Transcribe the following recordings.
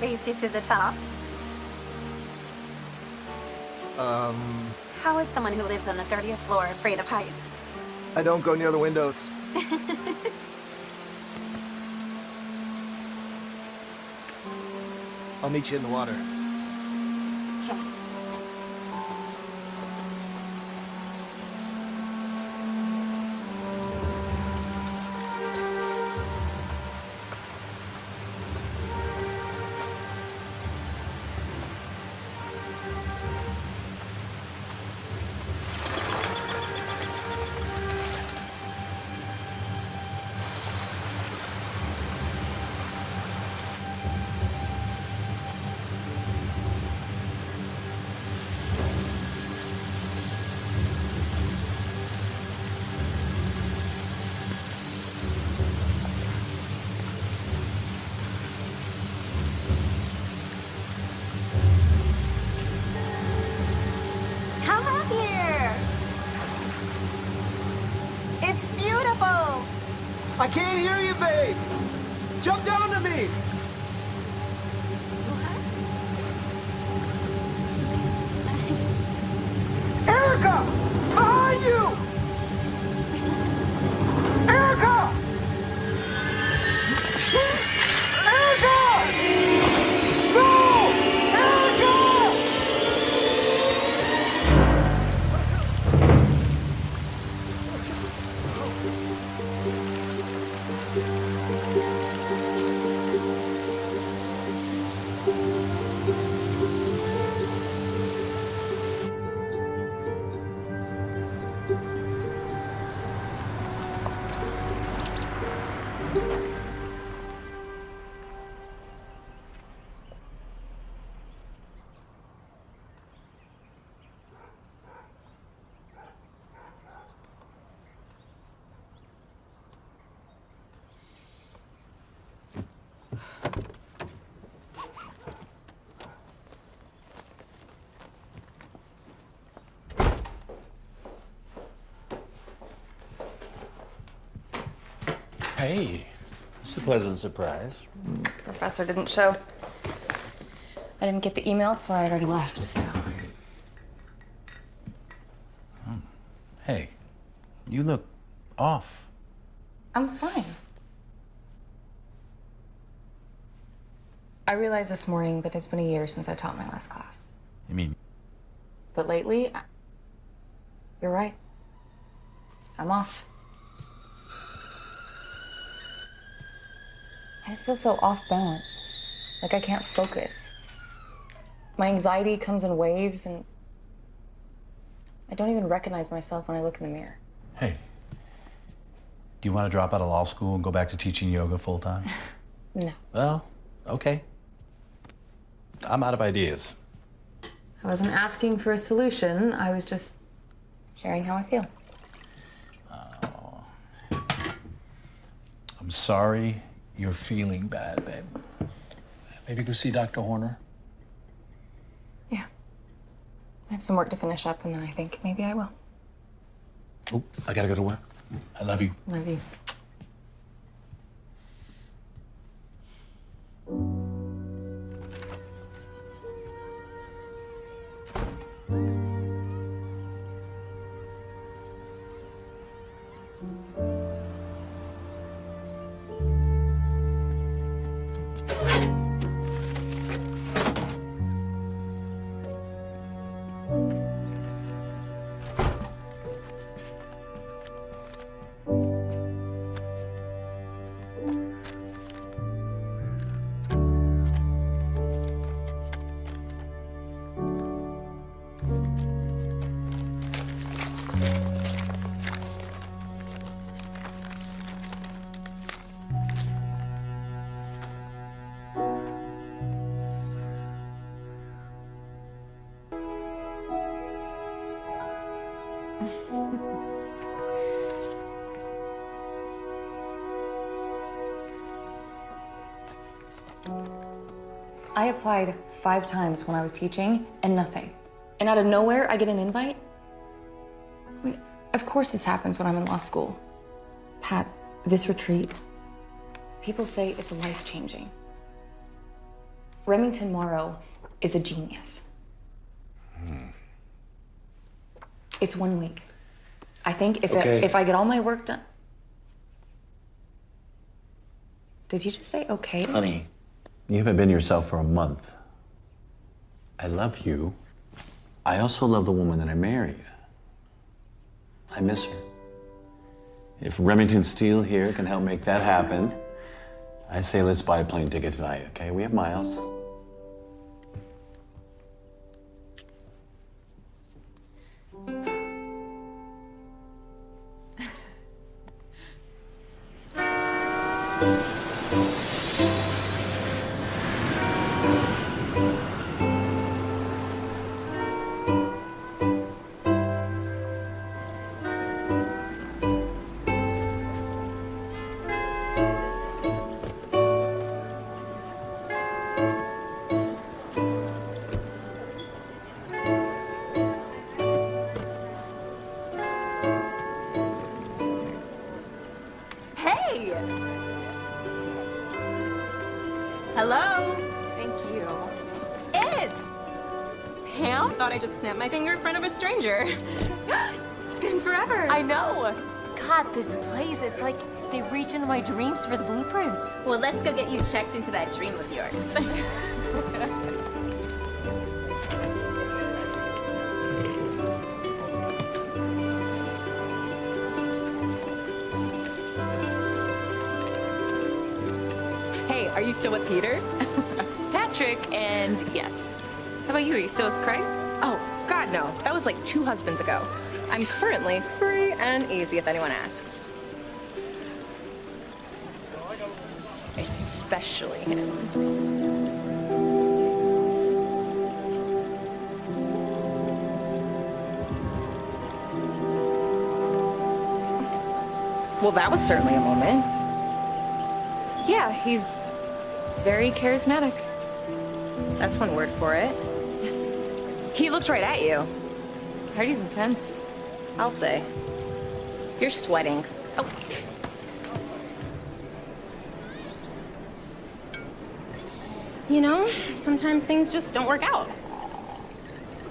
race you to the top? How is someone who lives on the 30th floor afraid of heights? I don't go near the windows. I'll meet you in the water. Okay. Come up here! It's beautiful! I can't hear you, babe! Jump down to me! Erica! Behind you! Erica! Erica! No! Erica! Hey, it's a pleasant surprise. Professor didn't show. I didn't get the email till I had already left, so. Hey, you look off. I'm fine. I realized this morning that it's been a year since I taught my last class. I mean, But lately, you're right. I'm off. I just feel so off balance. Like I can't focus. My anxiety comes in waves, and I don't even recognize myself when I look in the mirror. hey, do you want to drop out of law school and go back to teaching yoga full time? No. Well, okay. I'm out of ideas. I wasn't asking for a solution. I was just sharing how I feel. I'm sorry you're feeling bad, babe. Maybe go see Dr. Horner. Yeah. I have some work to finish up, and then I think maybe I will. Oh, I gotta go to work. I love you. Love you. I applied 5 times when I was teaching, and nothing. And out of nowhere, I get an invite? I mean, of course this happens when I'm in law school. Pat, this retreat, people say it's life-changing. Remington Morrow is a genius. It's 1 week. I think if I get all my work done. Did you just say okay? Honey, you haven't been yourself for a month. I love you. I also love the woman that I married. I miss her. If Remington Steele here can help make that happen, I say let's buy a plane ticket tonight, okay? We have miles. Hey! Hello? Thank you. It's Pam? Thought I just snapped my finger in front of a stranger. It's been forever. I know. God, this place, it's like they reach into my dreams for the blueprints. Well, let's go get you checked into that dream of yours. Hey, are you still with Peter? Patrick, and yes. How about you? Are you still with Craig? Oh, God, no. That was like 2 husbands ago. I'm currently free and easy if anyone asks. Especially him. Well, that was certainly a moment. Yeah, he's very charismatic. That's one word for it. He looked right at you. I heard he's intense. I'll say. You're sweating. Oh. You know, sometimes things just don't work out.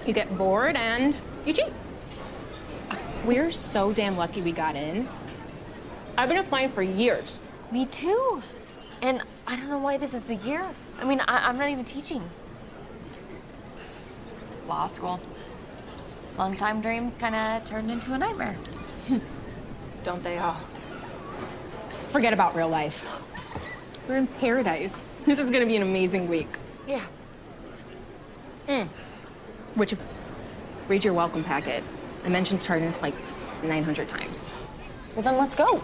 You get bored and you cheat. We're so damn lucky we got in. I've been applying for years. Me too. And I don't know why this is the year. I mean, I'm not even teaching. Law school. Long-time dream kind of turned into a nightmare. Don't they all? Forget about real life. We're in paradise. This is gonna be an amazing week. Yeah. Which, read your welcome packet. I mentioned tardiness like 900 times. Well, then let's go.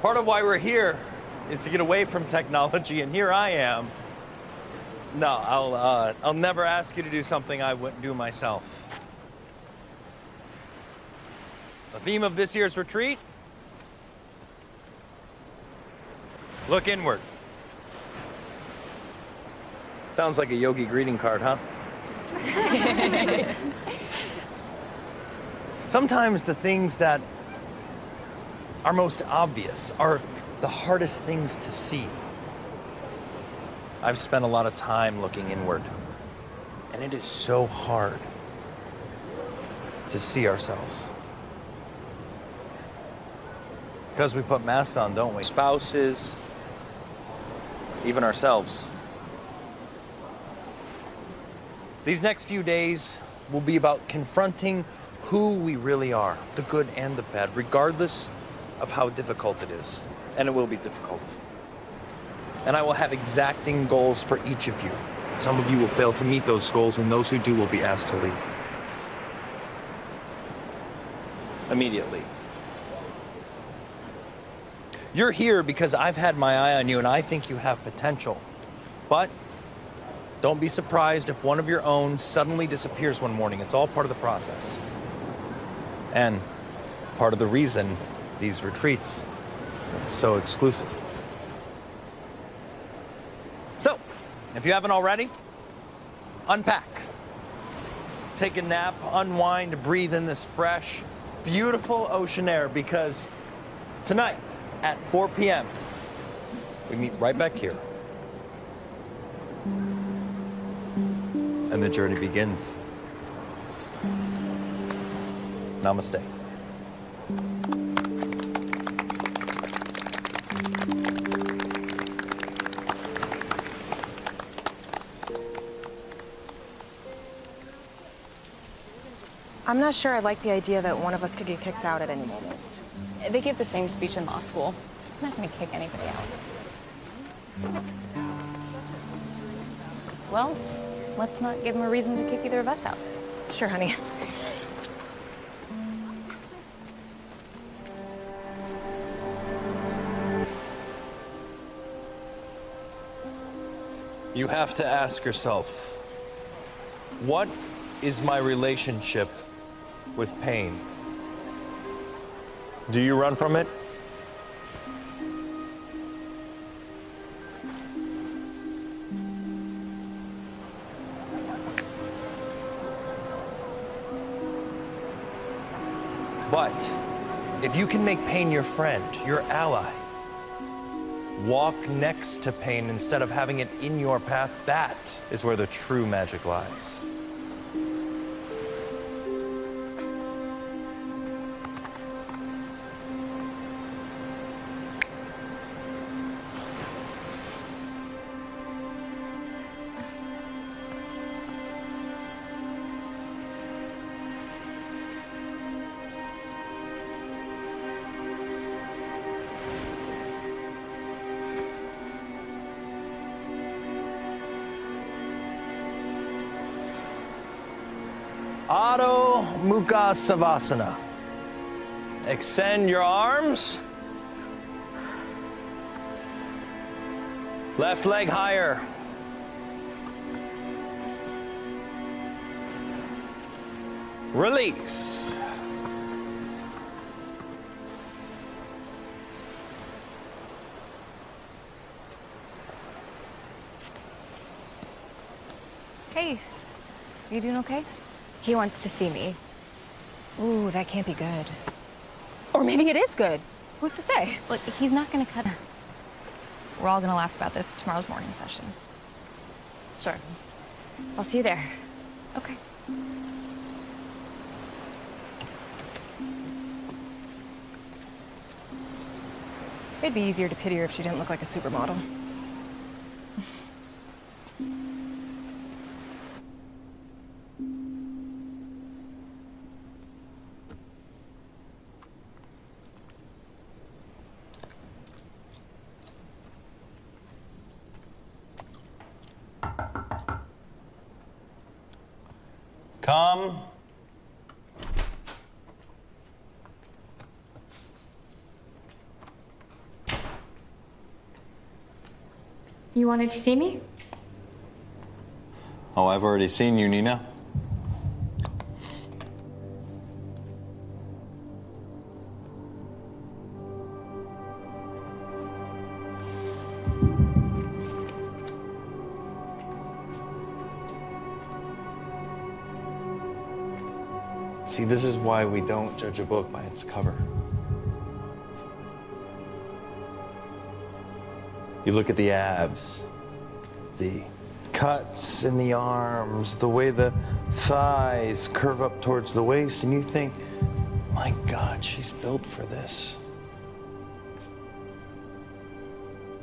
Part of why we're here is to get away from technology, and here I am. No, I'll never ask you to do something I wouldn't do myself. The theme of this year's retreat? Look inward. Sounds like a yogi greeting card, huh? Sometimes the things that are most obvious are the hardest things to see. I've spent a lot of time looking inward, and it is so hard to see ourselves. Because we put masks on, don't we? Spouses, even ourselves. These next few days will be about confronting who we really are, the good and the bad, regardless of how difficult it is. And it will be difficult. And I will have exacting goals for each of you. Some of you will fail to meet those goals, and those who do will be asked to leave. Immediately. You're here because I've had my eye on you and I think you have potential. But don't be surprised if one of your own suddenly disappears one morning. It's all part of the process. And part of the reason these retreats are so exclusive. So, if you haven't already, unpack. Take a nap, unwind, breathe in this fresh, beautiful ocean air, because tonight at 4 p.m., we meet right back here. And the journey begins. Namaste. I'm not sure I like the idea that one of us could get kicked out at any moment. They give the same speech in law school. It's not going to kick anybody out. Well, let's not give them a reason to kick either of us out. Sure, honey. You have to ask yourself, what is my relationship with pain? Do you run from it? But if you can make pain your friend, your ally, walk next to pain instead of having it in your path, that is where the true magic lies. Adho Mukha Savasana. Extend your arms. Left leg higher. Release. Hey, you doing okay? He wants to see me. Ooh, that can't be good. Or maybe it is good. Who's to say? Look, he's not going to cut. We're all going to laugh about this tomorrow's morning session. Sure. I'll see you there. Okay. It'd be easier to pity her if she didn't look like a supermodel. Come. You wanted to see me? Oh, I've already seen you, Nina. See, this is why we don't judge a book by its cover. You look at the abs, the cuts in the arms, the way the thighs curve up towards the waist, and you think, my God, she's built for this.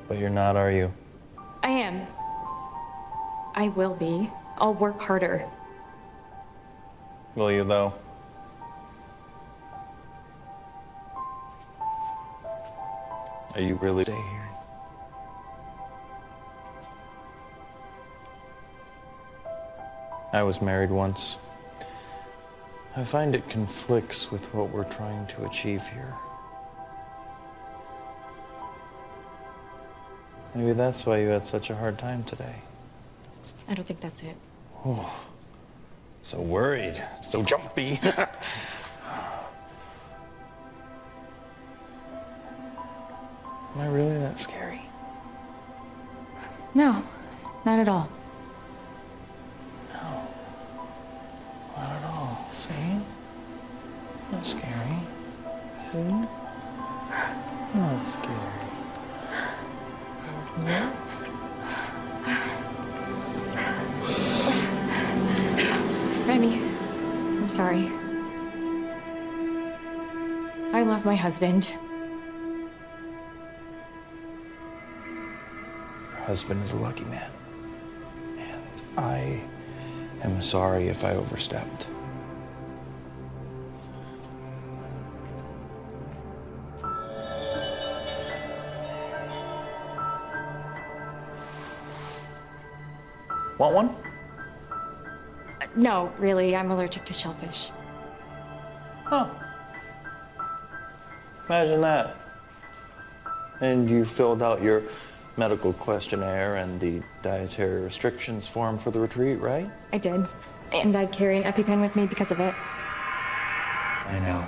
But you're not, are you? I am. I will be. I'll work harder. Will you, though? Are you really stay here? I was married once. I find it conflicts with what we're trying to achieve here. Maybe that's why you had such a hard time today. I don't think that's it. Oh, so worried, so jumpy. Am I really that scary? No, not at all. No, not at all. See? Not scary. See? Not scary. Remy, I'm sorry. I love my husband. Your husband is a lucky man. And I am sorry if I overstepped. Want one? No, really, I'm allergic to shellfish. Oh. Imagine that. And you filled out your medical questionnaire and the dietary restrictions form for the retreat, right? I did. And I carry an EpiPen with me because of it. I know.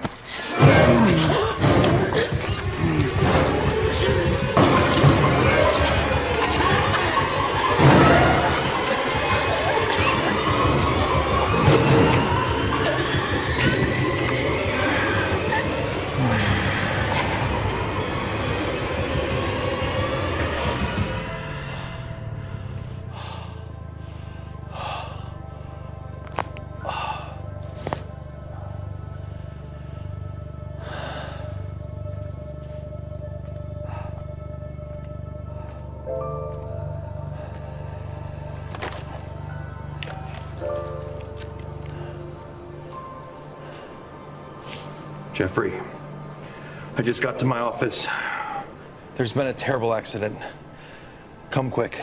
Jeffrey, I just got to my office. There's been a terrible accident. Come quick.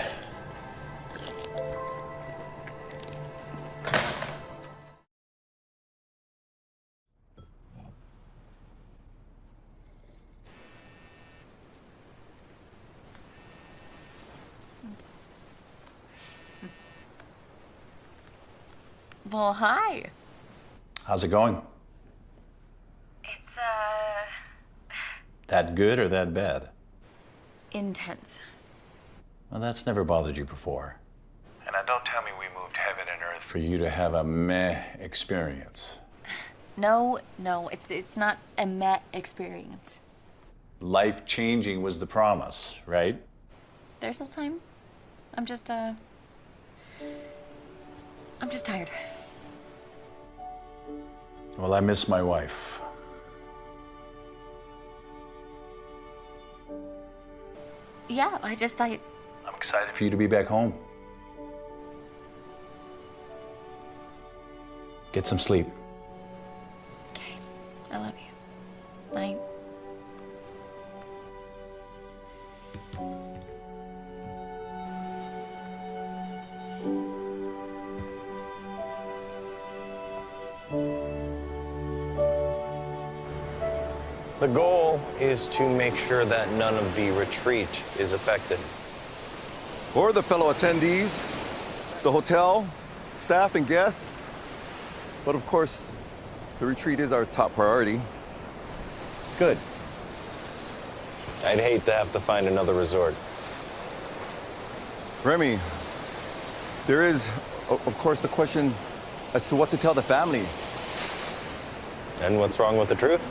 Well, hi. How's it going? It's, That good or that bad? intense. Well, that's never bothered you before. And now don't tell me we moved heaven and earth for you to have a meh experience. No, it's not a meh experience. Life-changing was the promise, right? There's no time. I'm just tired. Well, I miss my wife. Yeah, I'm excited for you to be back home. Get some sleep. Okay. I love you. Night. The goal is to make sure that none of the retreat is affected. Or the fellow attendees, the hotel, staff, and guests. But of course, the retreat is our top priority. Good. I'd hate to have to find another resort. Remy, there is, of course, the question as to what to tell the family. And what's wrong with the truth?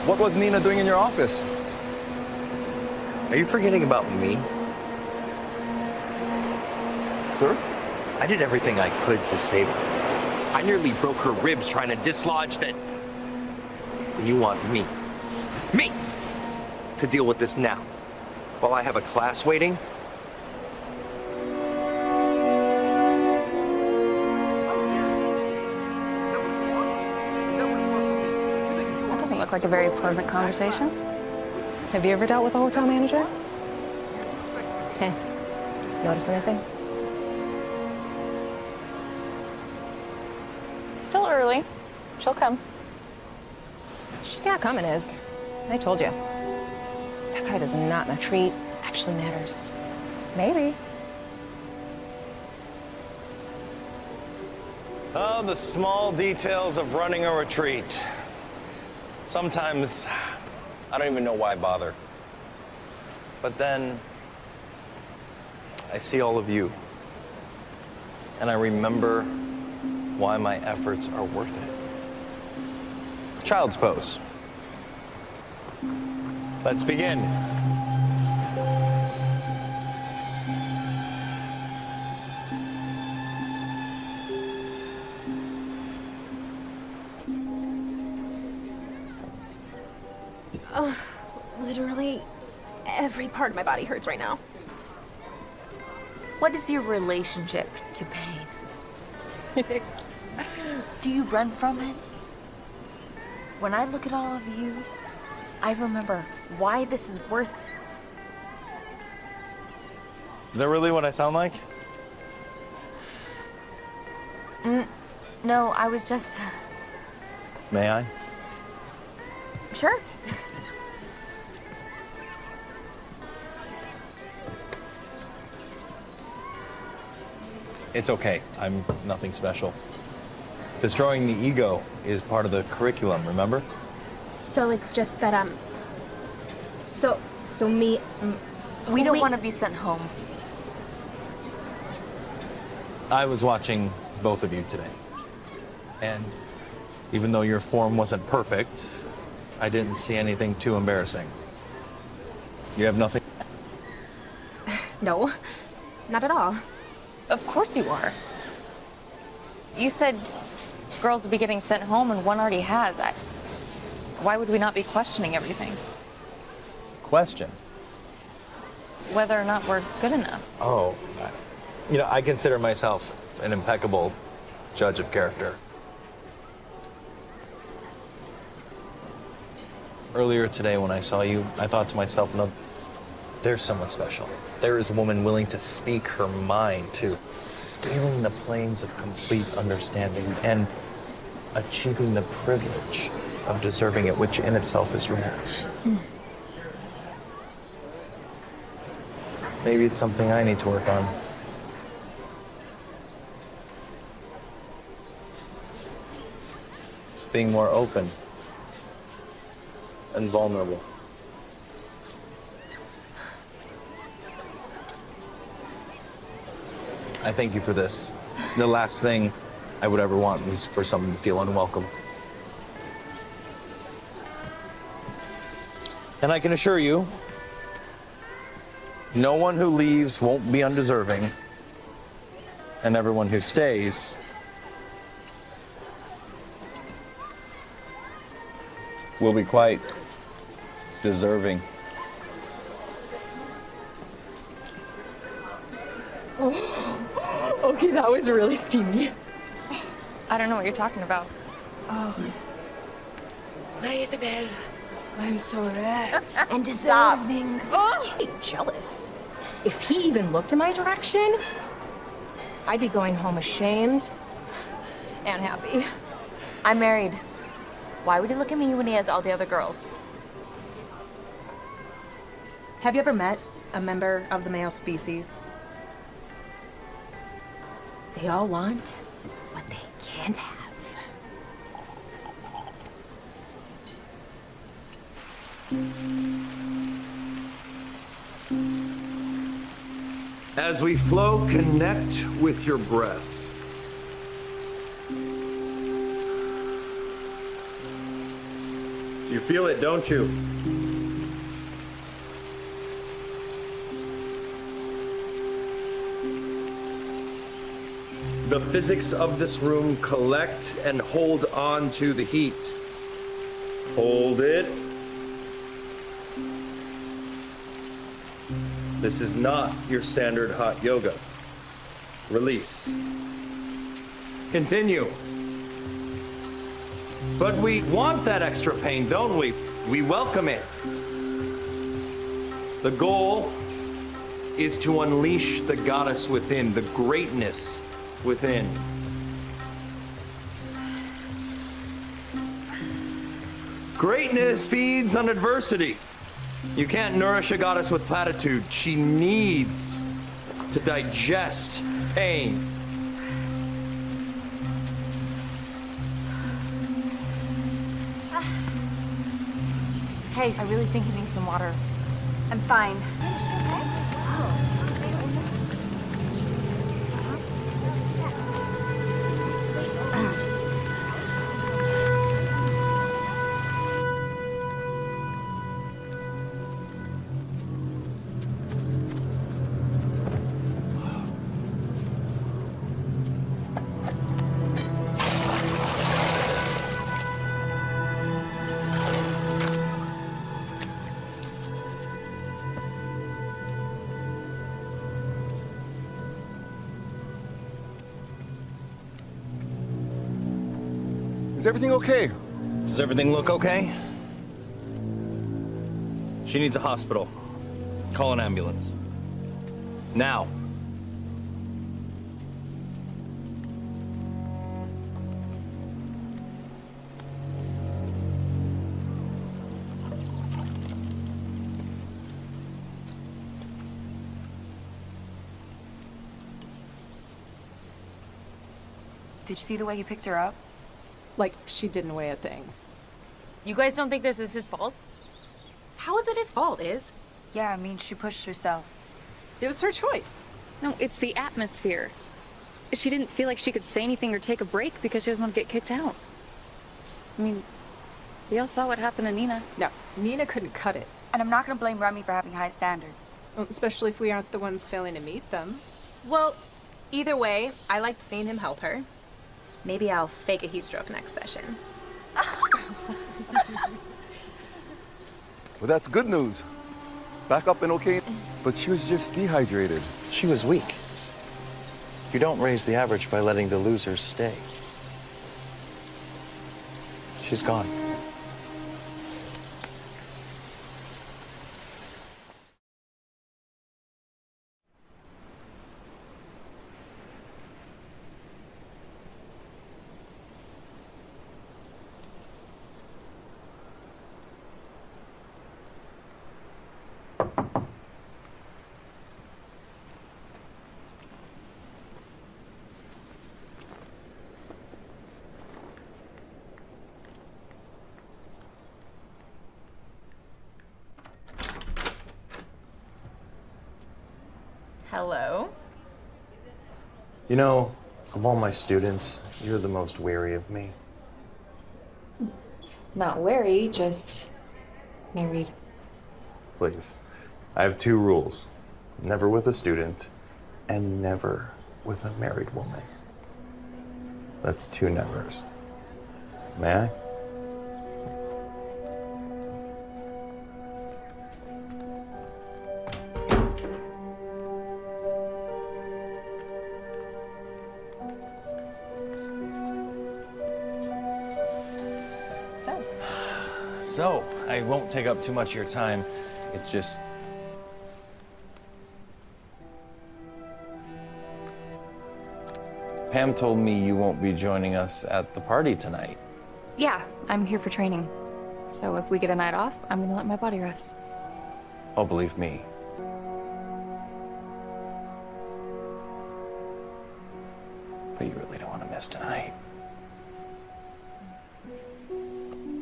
What was Nina doing in your office? Are you forgetting about me? Sir? I did everything I could to save her. I nearly broke her ribs trying to dislodge that. And you want me to deal with this now, while I have a class waiting? That doesn't look like a very pleasant conversation. Have you ever dealt with a hotel manager? Hey, notice anything? Still early. She'll come. She's not coming, Iz. I told you. That guy does not. The treat actually matters. Maybe. Oh, the small details of running a retreat. Sometimes I don't even know why bother. But then I see all of you, and I remember why my efforts are worth it. Child's pose. Let's begin. Literally every part of my body hurts right now. What is your relationship to pain? Do you run from it? When I look at all of you, I remember why this is worth it. Is that really what I sound like? No, I was just... May I? Sure. It's okay. I'm nothing special. Destroying the ego is part of the curriculum, remember? So it's just that, So me... We don't want to be sent home. I was watching both of you today. And even though your form wasn't perfect, I didn't see anything too embarrassing. You have nothing? No, not at all. Of course you are. You said girls would be getting sent home and one already has. Why would we not be questioning everything? Question. Whether or not we're good enough. Oh, I consider myself an impeccable judge of character. Earlier today when I saw you, I thought to myself, no, there's someone special. There is a woman willing to speak her mind, to scaling the planes of complete understanding and achieving the privilege of deserving it, which in itself is rare. Maybe it's something I need to work on. Being more open and vulnerable. I thank you for this. The last thing I would ever want was for someone to feel unwelcome. And I can assure you, no one who leaves won't be undeserving, and everyone who stays will be quite deserving. Okay, that was really steamy. I don't know what you're talking about. Oh. My Isabel, I'm so rare and Stop. deserving. Oh, I'm jealous. If he even looked in my direction, I'd be going home ashamed and happy. I'm married. Why would he look at me when he has all the other girls? Have you ever met a member of the male species? They all want what they can't have. As we flow, connect with your breath. You feel it, don't you? The physics of this room collect and hold on to the heat. Hold it. This is not your standard hot yoga. Release. Continue. But we want that extra pain, don't we? We welcome it. The goal is to unleash the goddess within, the greatness within. Greatness feeds on adversity. You can't nourish a goddess with platitude. She needs to digest pain. Hey, I really think you need some water. I'm fine. Is everything okay? Does everything look okay? She needs a hospital. Call an ambulance. Now. Did you see the way he picked her up? Like, she didn't weigh a thing. You guys don't think this is his fault? How is it his fault, Iz? Yeah, I mean, she pushed herself. It was her choice. No, it's the atmosphere. She didn't feel like she could say anything or take a break because she doesn't want to get kicked out. I mean, we all saw what happened to Nina. No, Nina couldn't cut it. And I'm not gonna blame Remy for having high standards. Especially if we aren't the ones failing to meet them. Well, either way, I liked seeing him help her. Maybe I'll fake a heat stroke next session. Well, that's good news. Back up and okay, but she was just dehydrated. She was weak. You don't raise the average by letting the losers stay. She's gone. Hello? You know, of all my students, you're the most wary of me. Not wary, just married. Please. I have two rules. Never with a student, and never with a married woman. That's two nevers. May I? So, I won't take up too much of your time. It's just... Pam told me you won't be joining us at the party tonight. Yeah, I'm here for training. So if we get a night off, I'm gonna let my body rest. Oh, believe me. But you really don't want to miss tonight.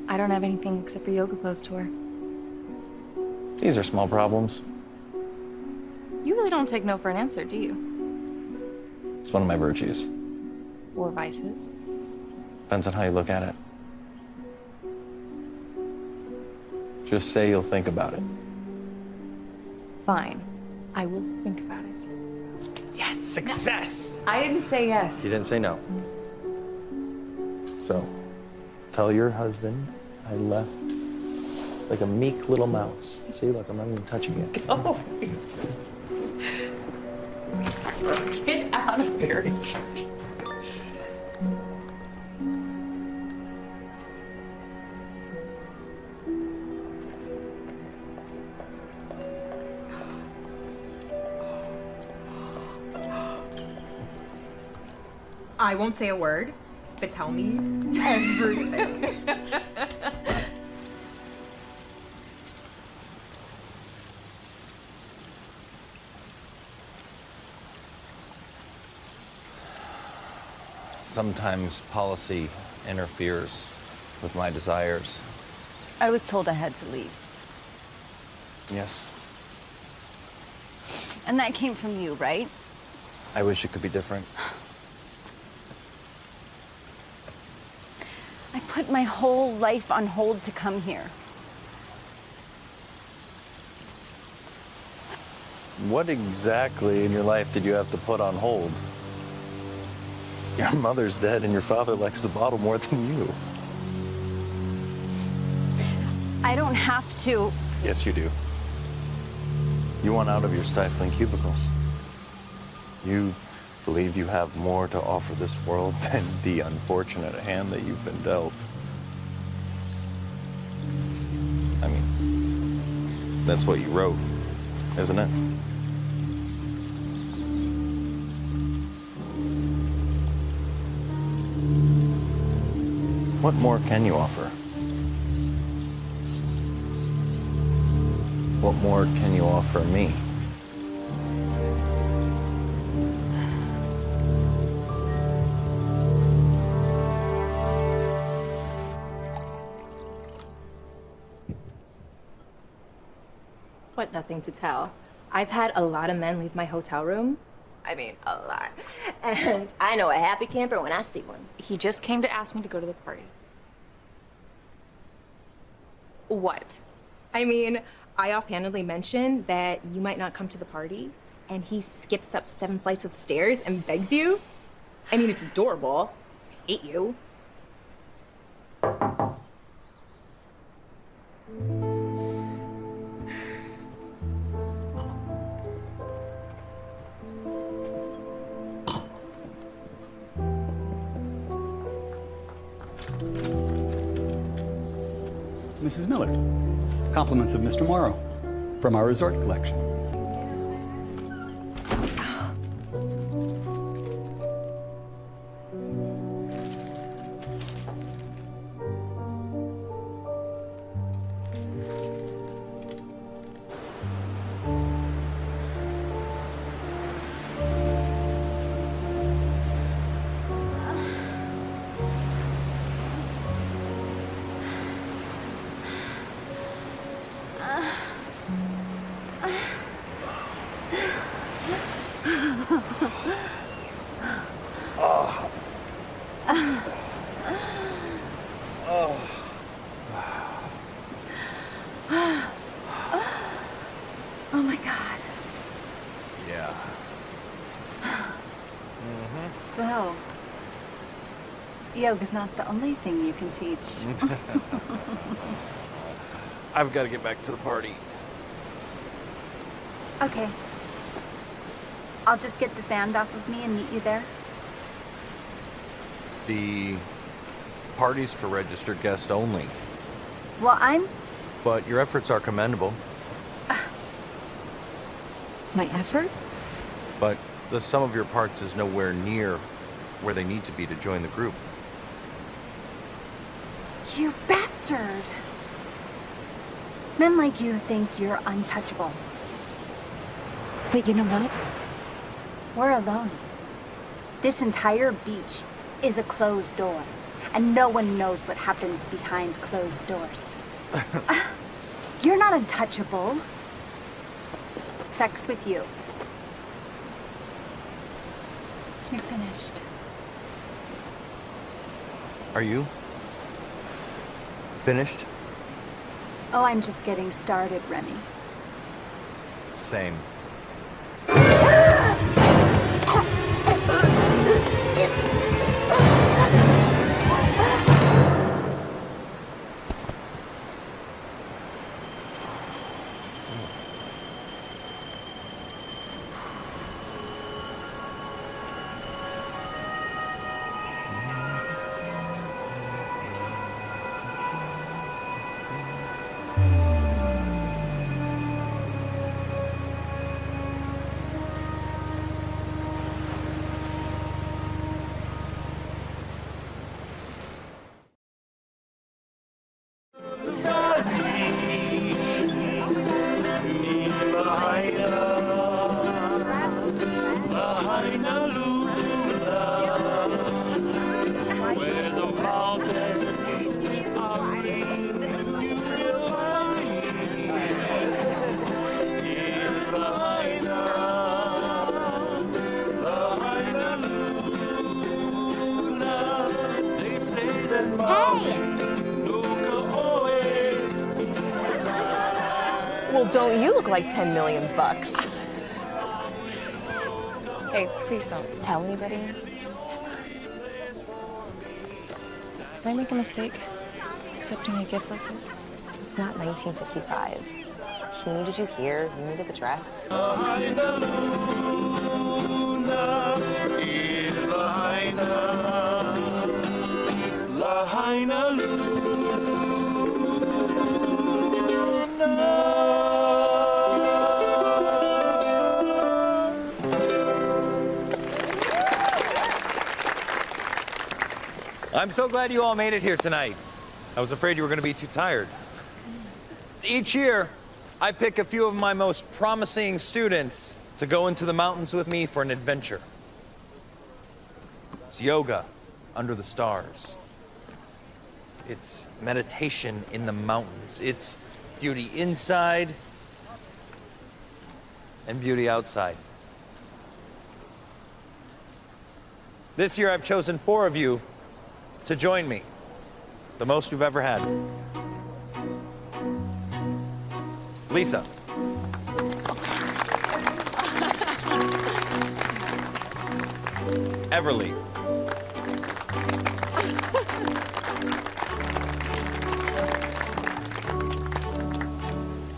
I don't have anything except for yoga clothes to wear. These are small problems. You really don't take no for an answer, do you? It's one of my virtues. Or vices. Depends on how you look at it. Just say you'll think about it. Fine. I will think about it. Yes, success! I didn't say yes. You didn't say no. So, tell your husband I left like a meek little mouse. See, look, I'm not even touching it. Oh. Get out of here. I won't say a word, but tell me everything. Sometimes policy interferes with my desires. I was told I had to leave. Yes. And that came from you, right? I wish it could be different. I put my whole life on hold to come here. What exactly in your life did you have to put on hold? Your mother's dead and your father likes the bottle more than you. I don't have to. Yes, you do. You want out of your stifling cubicle. You believe you have more to offer this world than the unfortunate hand that you've been dealt. I mean, that's what you wrote, isn't it? What more can you offer? What more can you offer me? What, nothing to tell? I've had a lot of men leave my hotel room. I mean, a lot. And I know a happy camper when I see one. He just came to ask me to go to the party. What? I mean, I offhandedly mentioned that you might not come to the party, and he skips up 7 flights of stairs and begs you. I mean, it's adorable. I hate you. Mrs. Miller, compliments of Mr. Morrow from our resort collection. Oh my God. Yeah. So, yoga's not the only thing you can teach. I've got to get back to the party. Okay. I'll just get the sand off of me and meet you there. The party's for registered guests only, Well, I'm... but your efforts are commendable. My efforts? But the sum of your parts is nowhere near where they need to be to join the group. You bastard! Men like you think you're untouchable. But you know what? We're alone. This entire beach is a closed door, and no one knows what happens behind closed doors. You're not untouchable. Sex with you. You're finished. Are you? Finished? Oh, I'm just getting started, Remy. Same. where the mountains are green, you will find me in Lahaina, Lahaina Luna. They say that Well, don't you look like 10 million bucks? Hey, please don't tell anybody. Did I make a mistake accepting a gift like this? It's not 1955. He needed you here, you needed the dress. Lahaina Luna, in Lahaina, Lahaina Luna. I'm so glad you all made it here tonight. I was afraid you were going to be too tired. Each year, I pick a few of my most promising students to go into the mountains with me for an adventure. It's yoga under the stars. It's meditation in the mountains. It's beauty inside and beauty outside. This year, I've chosen 4 of you to join me, the most we've ever had. Lisa. Everly.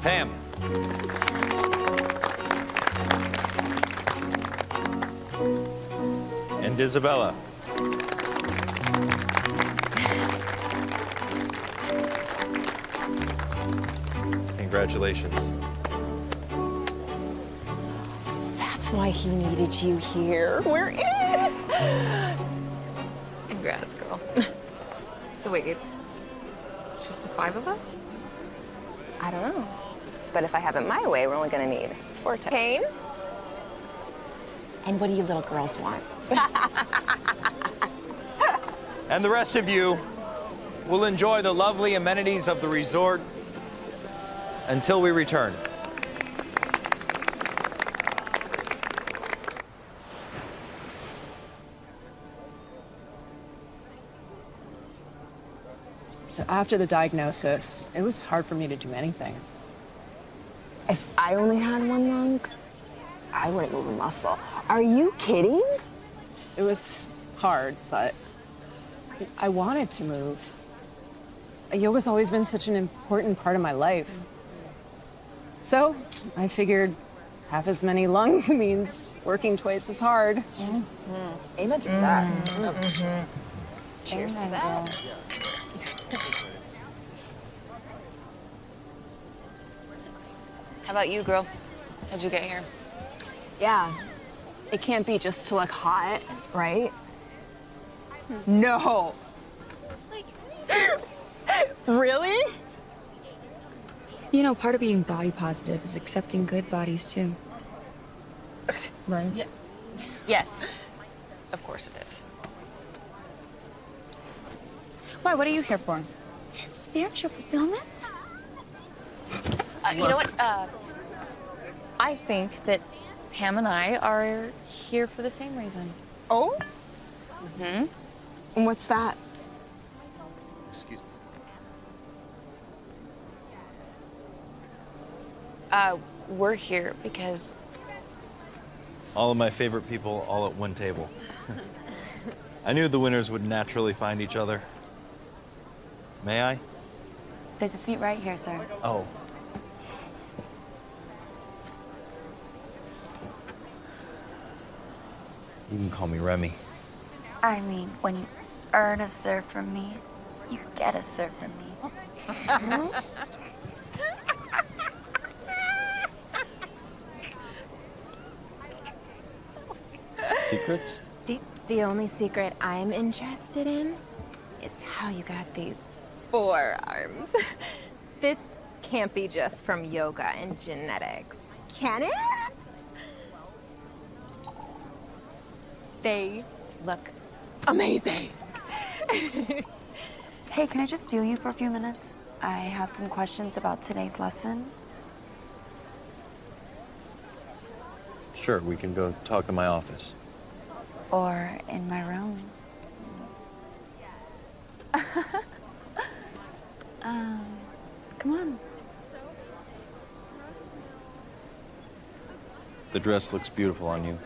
Pam. And Isabella. Congratulations. That's why he needed you here. We're in! Congrats, girl. So wait, it's just the 5 of us? I don't know. But if I have it my way, we're only gonna need 4 times. Kane? And what do you little girls want? And the rest of you will enjoy the lovely amenities of the resort until we return. So after the diagnosis, it was hard for me to do anything. If I only had one lung, I wouldn't move a muscle. Are you kidding? It was hard, but I wanted to move. Yoga's always been such an important part of my life. So I figured half as many lungs means working twice as hard. Amen to that. Cheers to that. How about you, girl? How'd you get here? Yeah, it can't be just to look hot, right? No. Really? You know, part of being body positive is accepting good bodies too. Right? Yeah. Yes. Of course it is. Why, what are you here for? Spiritual fulfillment? You know what? I think that Pam and I are here for the same reason. Oh? Mm-hmm. And what's that? Excuse me. We're here because All of my favorite people all at one table. I knew the winners would naturally find each other. May I? There's a seat right here, sir. Oh. You can call me Remy. I mean, when you earn a sir from me, you get a sir from me. Secrets? The only secret I'm interested in is how you got these forearms. This can't be just from yoga and genetics, can it? They look amazing. Hey, can I just steal you for a few minutes? I have some questions about today's lesson. Sure, we can go talk in my office. Or in my room. Come on. The dress looks beautiful on you.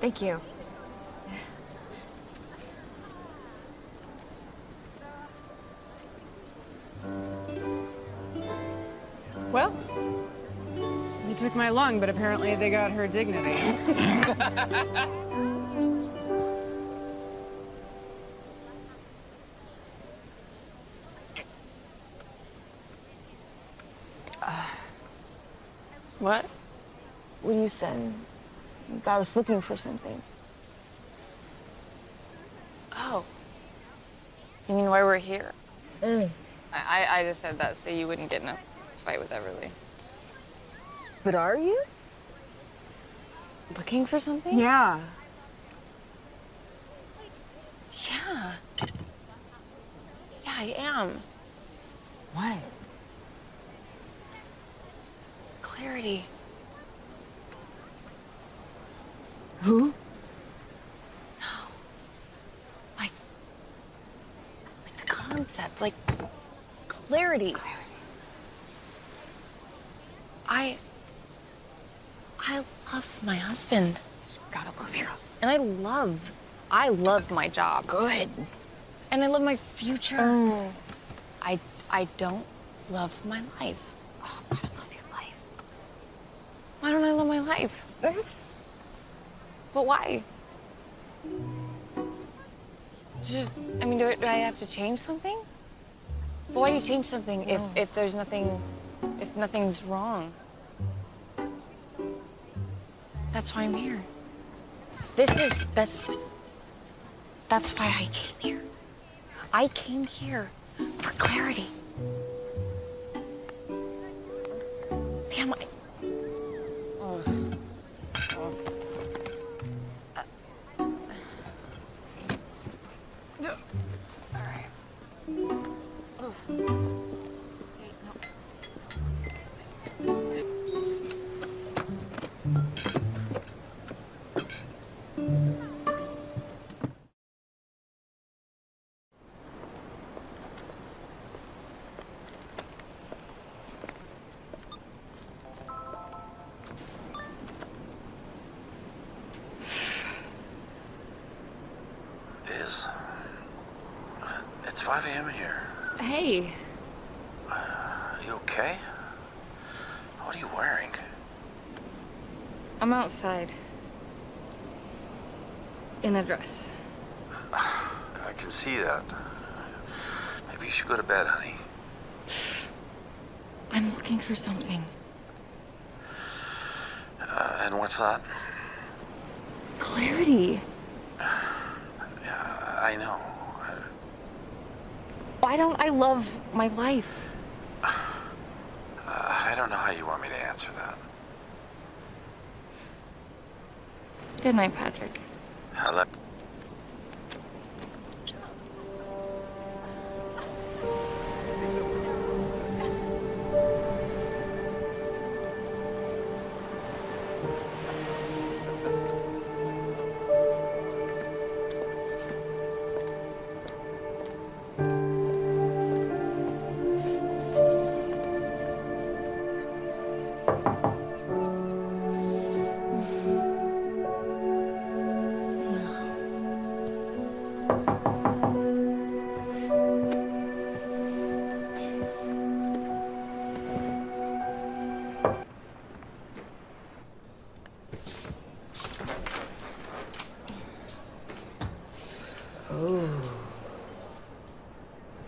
Thank you. Well, you took my lung, but apparently they got her dignity. What? Well, you said I was looking for something. Oh. You mean why we're here? I just said that so you wouldn't get in a fight with Everly. But are you? Looking for something? Yeah. Yeah. Yeah, I am. What? Clarity. Who? No. Like the concept, like clarity. I love my husband. You gotta love your husband. And I love my job. Good. And I love my future. I don't love my life. Oh, gotta love your life. Why don't I love my life? But why? I mean, do I have to change something? But why do you change something if there's nothing, if nothing's wrong? That's why I'm here. That's why I came here. I came here for clarity. Damn, It's 5 a.m. here. Hey. You okay? What are you wearing? I'm outside. In a dress. I can see that. Maybe you should go to bed, honey. I'm looking for something. And what's that? Clarity. Yeah, I know. Why don't I love my life? I don't know how you want me to answer that. Good night, Patrick. Hello.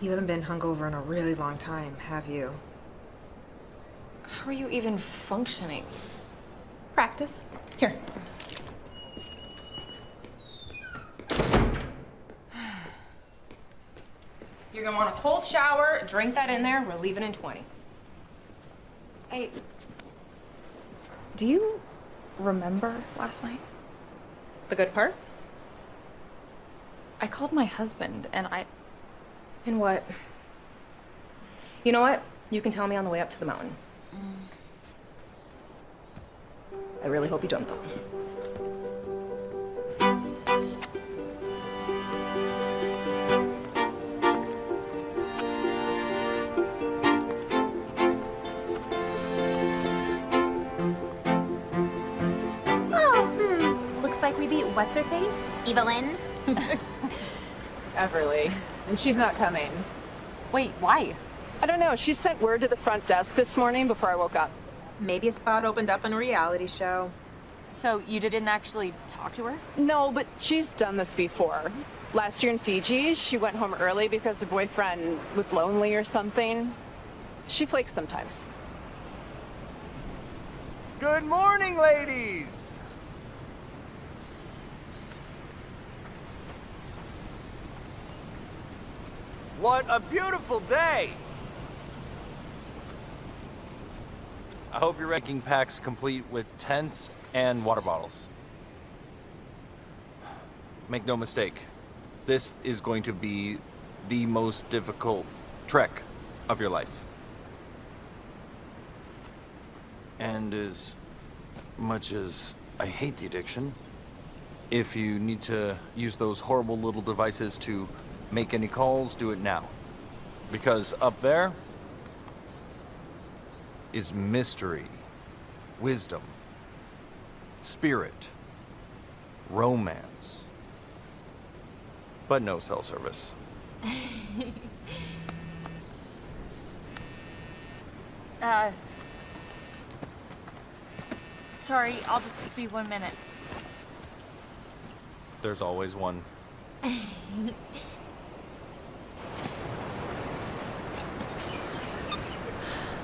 You haven't been hungover in a really long time, have you? How are you even functioning? Practice. Here. You're gonna want a cold shower, drink that in there, we're leaving in 20. I... Do you remember last night? The good parts? I called my husband and And what? You know what? You can tell me on the way up to the mountain. I really hope you don't, though. Looks like we beat what's-her-face? Evelyn? Everly. And she's not coming. Wait, why? I don't know. She sent word to the front desk this morning before I woke up. Maybe a spot opened up in a reality show. So you didn't actually talk to her? No, but she's done this before. Last year in Fiji, she went home early because her boyfriend was lonely or something. She flakes sometimes. Good morning, ladies! What a beautiful day! I hope you're making packs complete with tents and water bottles. Make no mistake, this is going to be the most difficult trek of your life. And as much as I hate the addiction, if you need to use those horrible little devices to make any calls, do it now. Because up there is mystery, wisdom, spirit, romance, but no cell service. Sorry, I'll just be 1 minute. There's always one.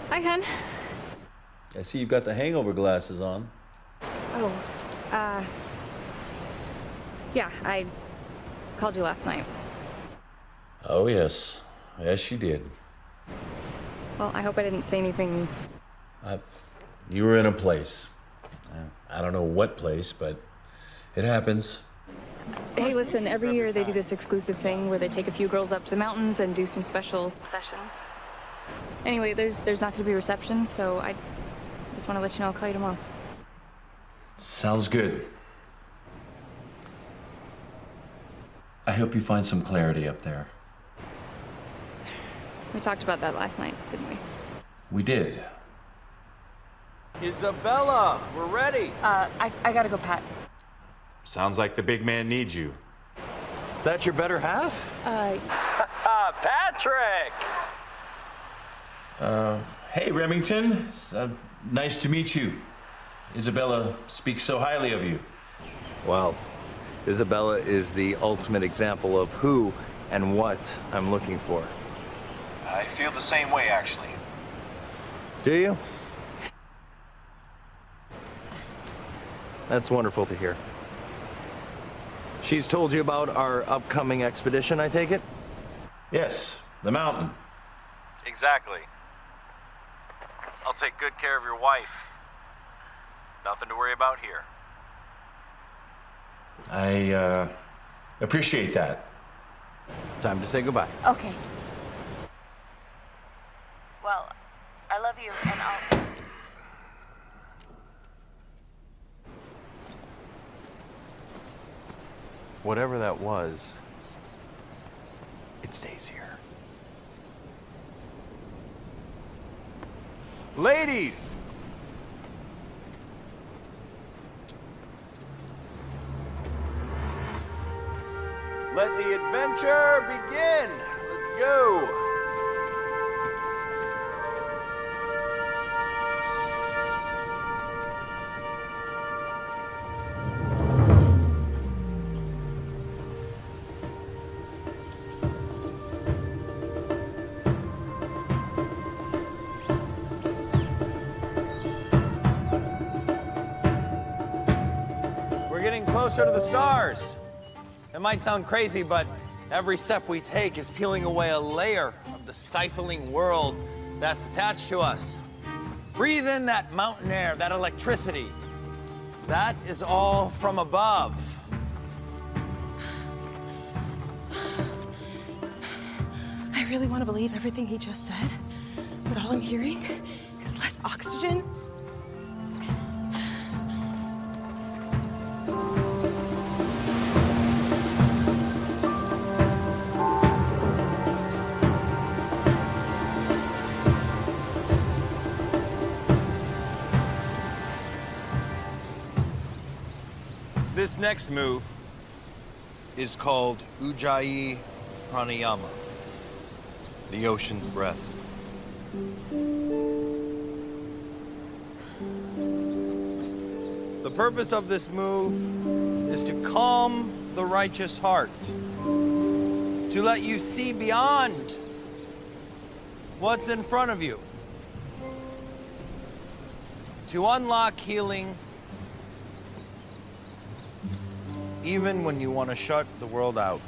Hi, Ken. I see you've got the hangover glasses on. Oh, yeah, I called you last night. Oh, yes. Yes, you did. Well, I hope I didn't say anything. You were in a place. I don't know what place, but it happens. Hey, listen, every year they do this exclusive thing where they take a few girls up to the mountains and do some special sessions. Anyway, there's not going to be a reception, so I just want to let you know I'll call you tomorrow. Sounds good. I hope you find some clarity up there. We talked about that last night, didn't we? We did. Isabella, we're ready. I gotta go, Pat. Sounds like the big man needs you. Is that your better half? Patrick! Hey, Remington. It's, nice to meet you. Isabella speaks so highly of you. Well, Isabella is the ultimate example of who and what I'm looking for. I feel the same way, actually. Do you? That's wonderful to hear. She's told you about our upcoming expedition, I take it? Yes, the mountain. Exactly. I'll take good care of your wife. Nothing to worry about here. I appreciate that. Time to say goodbye. Okay. Well, I love you, and I'll... Whatever that was, it stays here. Ladies! Let the adventure begin! Let's go! We're getting closer to the stars. It might sound crazy, but every step we take is peeling away a layer of the stifling world that's attached to us. Breathe in that mountain air, that electricity. That is all from above. I really want to believe everything he just said, but all I'm hearing is less oxygen. This next move is called Ujjayi Pranayama, the ocean's breath. The purpose of this move is to calm the righteous heart, to let you see beyond what's in front of you, to unlock healing even when you want to shut the world out.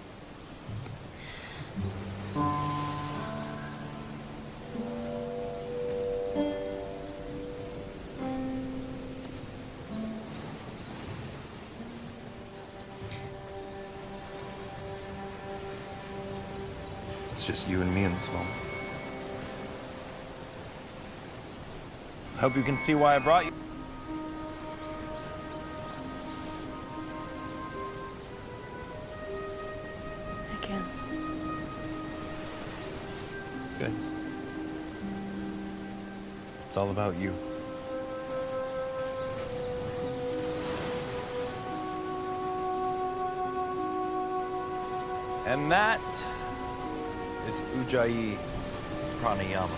It's just you and me in this moment. I hope you can see why I brought you. I can. Good. It's all about you. And that is Ujjayi Pranayama.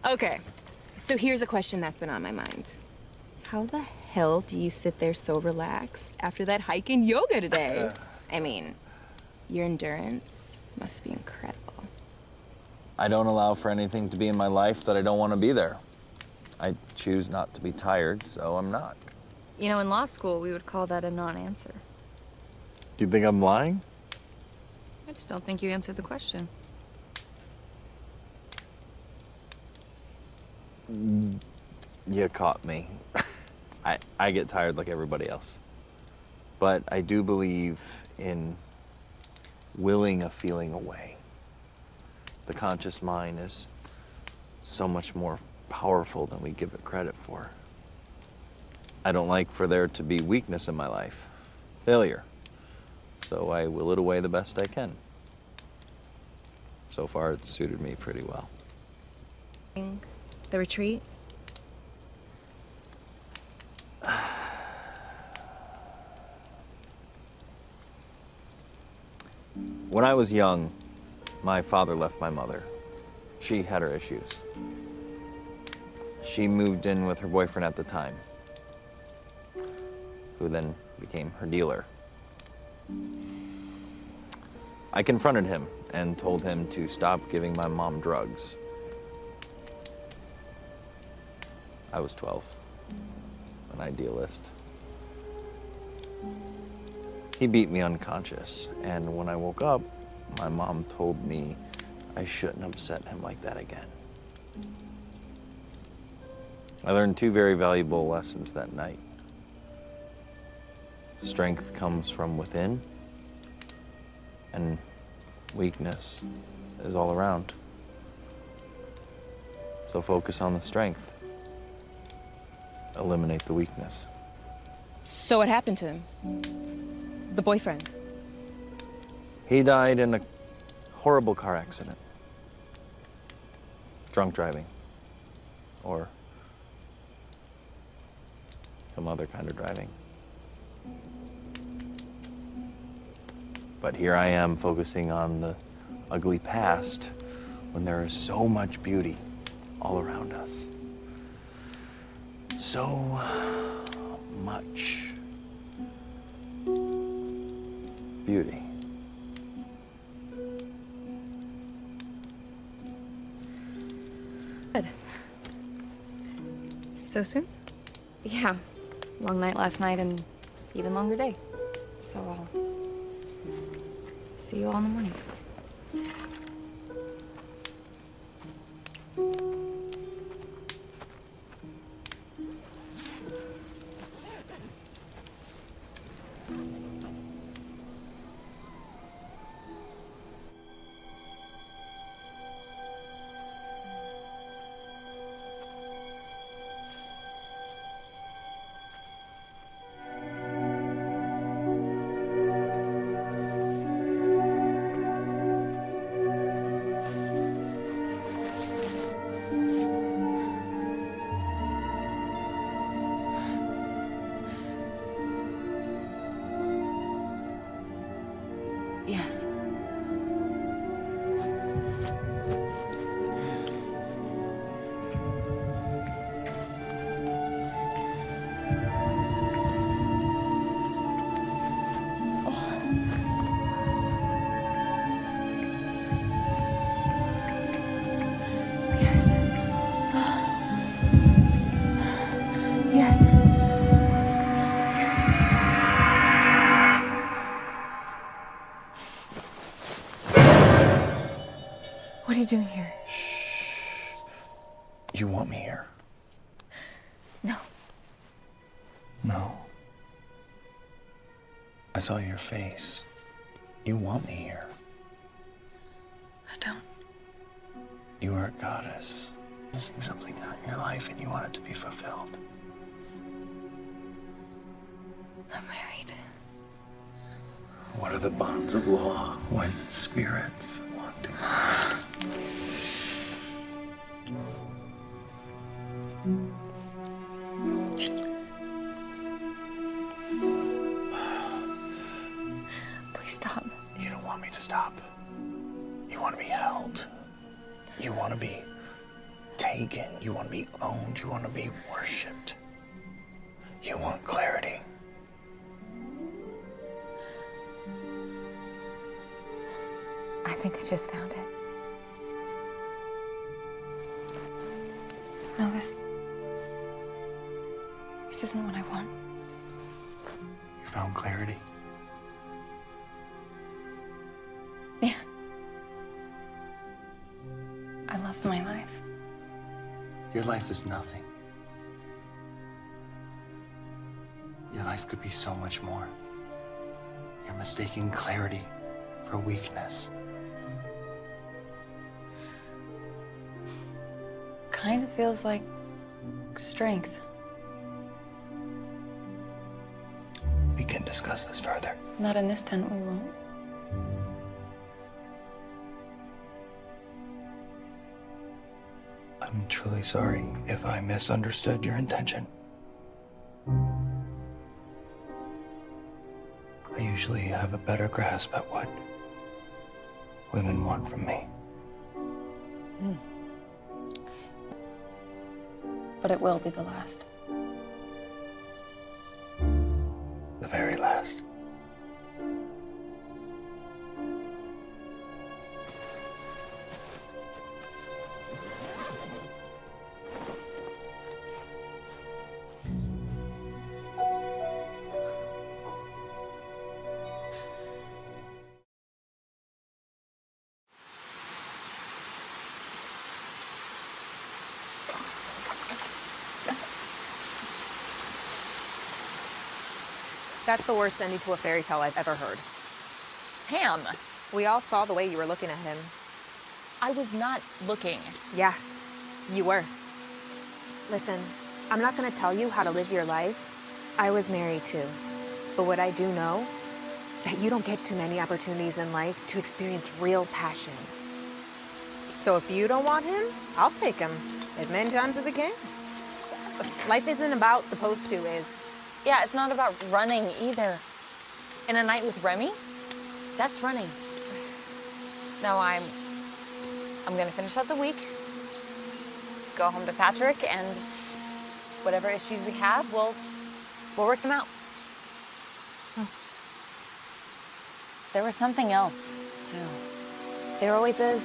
Okay, so here's a question that's been on my mind. How the hell do you sit there so relaxed after that hike and yoga today? I mean, your endurance must be incredible. I don't allow for anything to be in my life that I don't want to be there. I choose not to be tired, so I'm not. You know, in law school, we would call that a non-answer. Do you think I'm lying? I just don't think you answered the question. You caught me. I get tired like everybody else. But I do believe in willing a feeling away. The conscious mind is so much more powerful than we give it credit for. I don't like for there to be weakness in my life, failure. So I will it away the best I can. So far, it's suited me pretty well. The retreat? When I was young, my father left my mother. She had her issues. She moved in with her boyfriend at the time, who then became her dealer. I confronted him and told him to stop giving my mom drugs. I was 12, an idealist. He beat me unconscious, and when I woke up, my mom told me I shouldn't upset him like that again. I learned two very valuable lessons that night. Strength comes from within, and weakness is all around. So focus on the strength. Eliminate the weakness. So what happened to him? The boyfriend? He died in a horrible car accident. Drunk driving. Or some other kind of driving. But here I am focusing on the ugly past when there is so much beauty all around us. So much beauty. Good. So soon? Yeah. Long night last night and even longer day. So I'll see you all in the morning. Yes. Yes. What are you doing here? You want me here? No. No. I saw your face. You want me here. I don't. You are a goddess. Missing something out in your life and you want it to be fulfilled. I'm married. What are the bonds of law when spirits want to? Please stop. You don't want me to stop. You want to be held. You want to be taken. You want to be owned. You want to be worshipped. You want clarity. I think I just found it. No, this isn't what I want. You found clarity. Yeah. I love my life. Your life is nothing. Your life could be so much more. You're mistaking clarity for weakness. Kind of feels like strength. We can discuss this further. Not in this tent, we won't. I'm truly sorry if I misunderstood your intention. I usually have a better grasp at what women want from me. But it will be the last. The very last. That's the worst ending to a fairy tale I've ever heard. Pam! We all saw the way you were looking at him. I was not looking. Yeah, you were. Listen, I'm not gonna tell you how to live your life. I was married too. But what I do know is that you don't get too many opportunities in life to experience real passion. So if you don't want him, I'll take him as many times as I can. Life isn't about supposed to, is. Yeah, it's not about running either. In a night with Remy, that's running. No, I'm gonna finish out the week, go home to Patrick, and whatever issues we have, we'll work them out. There was something else, too. There always is.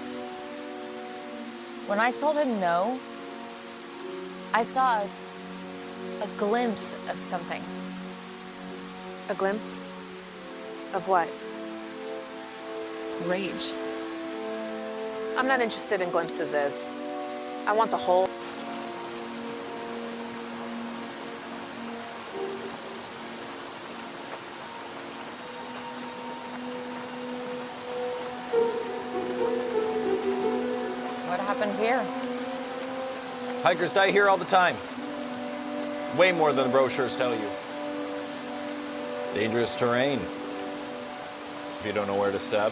When I told him no, I saw a glimpse of something. A glimpse? Of what? Rage. I'm not interested in glimpses, Iz. I want the whole. What happened here? Hikers die here all the time. Way more than the brochures tell you. Dangerous terrain. If you don't know where to step.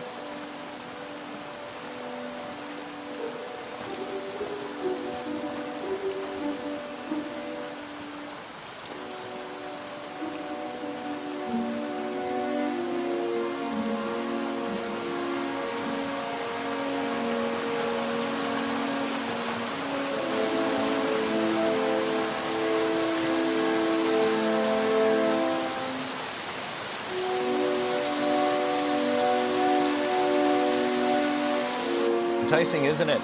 Enticing, isn't it?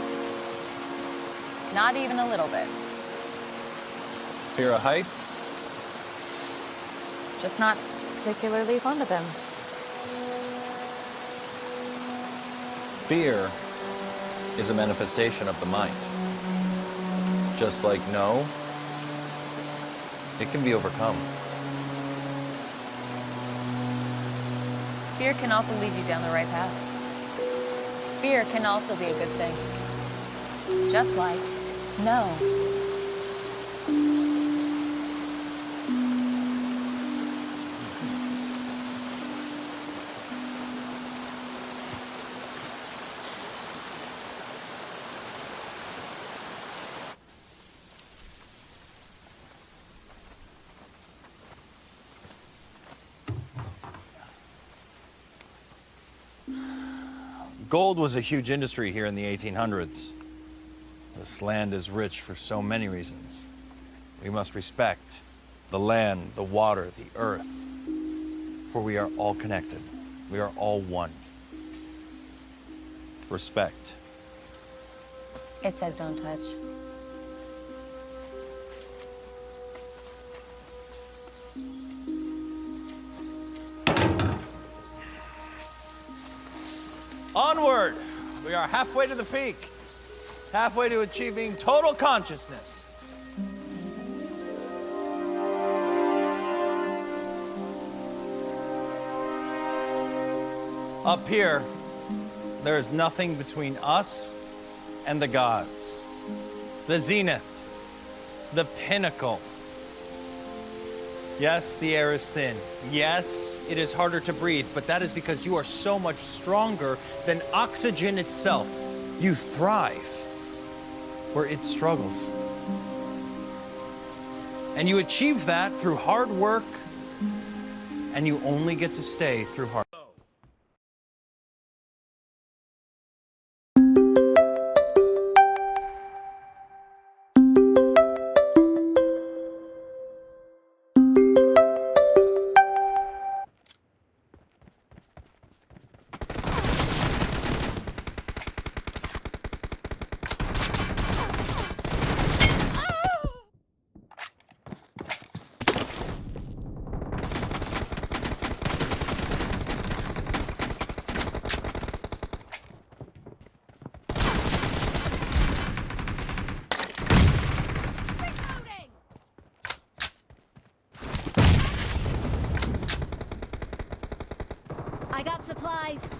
Not even a little bit. Fear of heights? Just not particularly fond of them. Fear is a manifestation of the mind. Just like no, it can be overcome. Fear can also lead you down the right path. Fear can also be a good thing. Just like no. Gold was a huge industry here in the 1800s. This land is rich for so many reasons. We must respect the land, the water, the earth, for we are all connected. We are all one. Respect. It says don't touch. Onward! We are halfway to the peak. Halfway to achieving total consciousness. Up here, there is nothing between us and the gods. The zenith, the pinnacle. Yes, the air is thin. Yes, it is harder to breathe, but that is because you are so much stronger than oxygen itself. You thrive where it struggles. And you achieve that through hard work, and you only get to stay through hard work. I got supplies.